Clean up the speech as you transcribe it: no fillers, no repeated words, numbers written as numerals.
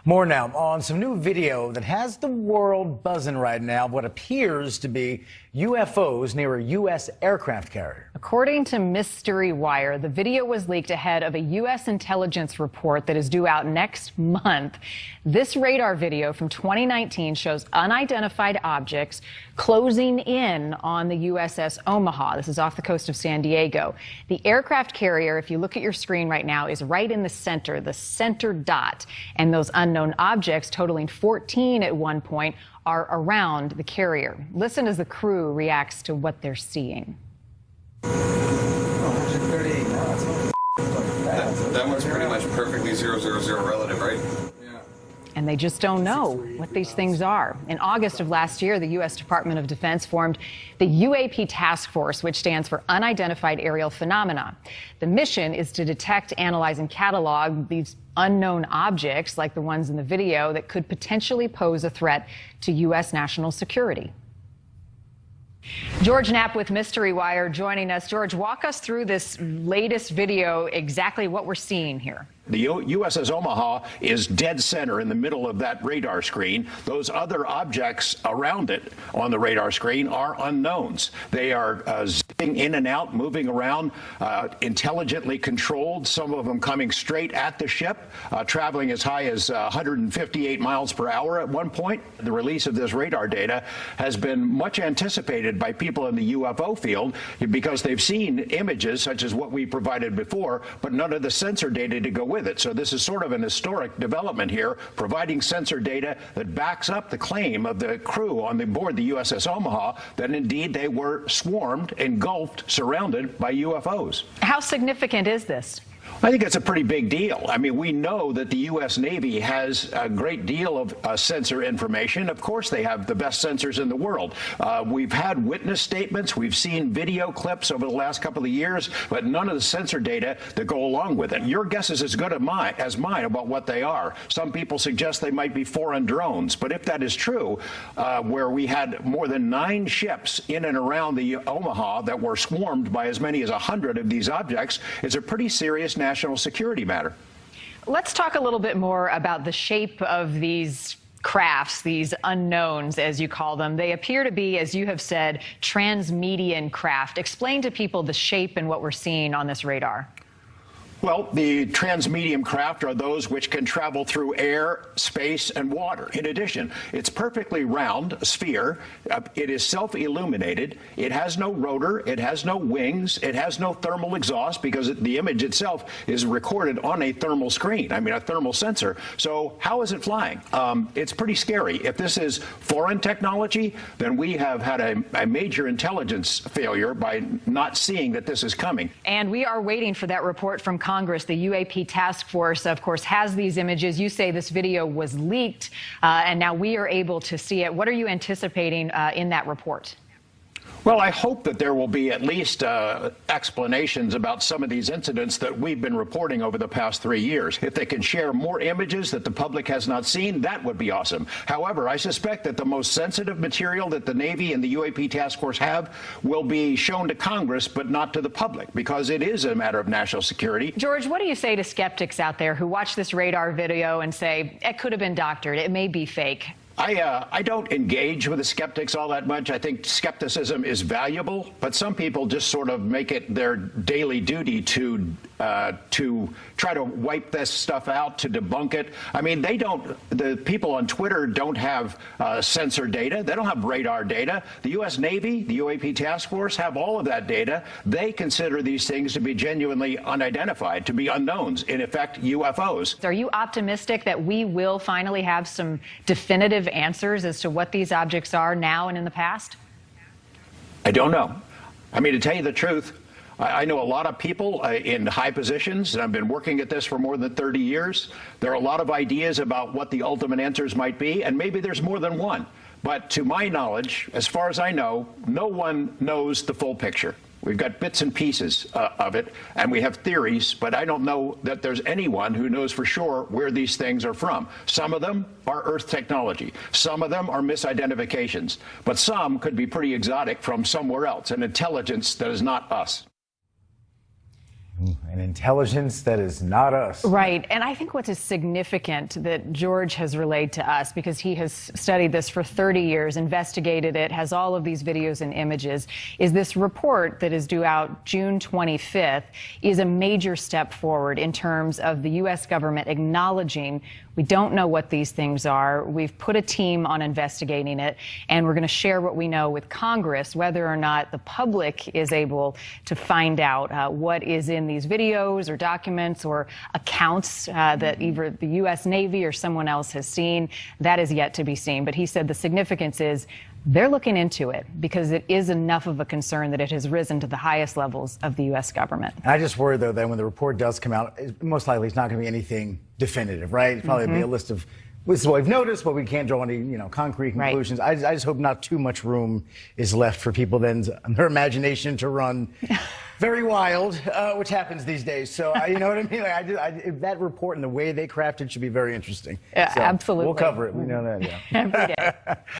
More now on some new video that has the world buzzing right now of what appears to be UFOs near a U.S. aircraft carrier. According to Mystery Wire, the video was leaked ahead of a U.S. intelligence report that is due out next month. This radar video from 2019 shows unidentified objects closing in on the USS Omaha. This is off the coast of San Diego. The aircraft carrier, if you look at your screen right now, is right in the center dot. And those unknown objects, totaling 14 at one point, are around the carrier. Listen as the crew reacts to what they're seeing. 138 knots. That one's pretty much perfectly 000 relative, right? Yeah. And they just don't know what these things are. In August of last year, the U.S. Department of Defense formed the UAP Task Force, which stands for Unidentified Aerial Phenomena. The mission is to detect, analyze, and catalog these unknown objects, like the ones in the video, that could potentially pose a threat to U.S. national security. George Knapp with Mystery Wire joining us. George, walk us through this latest video, exactly what we're seeing here. The USS Omaha is dead center in the middle of that radar screen. Those other objects around it on the radar screen are unknowns. They are zipping in and out, moving around, intelligently controlled, some of them coming straight at the ship, traveling as high as 158 miles per hour at one point. The release of this radar data has been much anticipated by people in the UFO field because they've seen images such as what we provided before, but none of the sensor data to go with it. So this is sort of an historic development here, providing sensor data that backs up the claim of the crew on board the USS Omaha that indeed they were swarmed, engulfed, surrounded by UFOs. How significant is this? I think it's a pretty big deal. I mean, we know that the U.S. Navy has a great deal of sensor information. Of course, they have the best sensors in the world. We've had witness statements. We've seen video clips over the last couple of years, but none of the sensor data that go along with it. Your guess is as good as mine about what they are. Some people suggest they might be foreign drones, but if that is true, where we had more than 9 ships in and around the Omaha that were swarmed by as many as 100 of these objects, it's a pretty serious national security matter. Let's talk a little bit more about the shape of these crafts, these unknowns, as you call them. They appear to be, as you have said, transmedian craft. Explain to people the shape and what we're seeing on this radar. Well, the transmedium craft are those which can travel through air, space, and water. In addition, it's perfectly round, a sphere. It is self-illuminated. It has no rotor. It has no wings. It has no thermal exhaust because the image itself is recorded on a thermal screen, a thermal sensor. So how is it flying? It's pretty scary. If this is foreign technology, then we have had a major intelligence failure by not seeing that this is coming. And we are waiting for that report from Congress. The UAP Task Force, of course, has these images. You say this video was leaked, and now we are able to see it. What are you anticipating in that report? Well, I hope that there will be at least explanations about some of these incidents that we've been reporting over the past 3 years. If they can share more images that the public has not seen, that would be awesome. However, I suspect that the most sensitive material that the Navy and the UAP Task Force have will be shown to Congress, but not to the public, because it is a matter of national security. George, what do you say to skeptics out there who watch this radar video and say, it could have been doctored, it may be fake? I don't engage with the skeptics all that much. I think skepticism is valuable, but some people just sort of make it their daily duty to try to wipe this stuff out, to debunk it. I mean, the people on Twitter don't have sensor data. They don't have radar data. The U.S. Navy, the UAP Task Force have all of that data. They consider these things to be genuinely unidentified, to be unknowns, in effect, UFOs. Are you optimistic that we will finally have some definitive answers as to what these objects are now and in the past? I don't know. I mean, to tell you the truth, I know a lot of people in high positions, and I've been working at this for more than 30 years. There are a lot of ideas about what the ultimate answers might be, and maybe there's more than one. But to my knowledge, as far as I know, no one knows the full picture. We've got bits and pieces of it, and we have theories, but I don't know that there's anyone who knows for sure where these things are from. Some of them are Earth technology. Some of them are misidentifications. But some could be pretty exotic from somewhere else, an intelligence that is not us. An intelligence that is not us. Right. And I think what's significant that George has relayed to us, because he has studied this for 30 years, investigated it, has all of these videos and images, is this report that is due out June 25th is a major step forward in terms of the U.S. government acknowledging we don't know what these things are. We've put a team on investigating it, and we're going to share what we know with Congress, whether or not the public is able to find out what is in these videos or documents or accounts that either the U.S. Navy or someone else has seen. That is yet to be seen. But he said the significance is they're looking into it because it is enough of a concern that it has risen to the highest levels of the U.S. government. I just worry, though, that when the report does come out, most likely it's not going to be anything definitive, right? It's probably be a list of, this is what we've noticed, but we can't draw any, concrete conclusions. Right. I just hope not too much room is left for people then, their imagination to run very wild, which happens these days. So, you know what I mean? Like, that report and the way they crafted should be very interesting. Yeah, so absolutely. We'll cover it. We know that, yeah. Every day.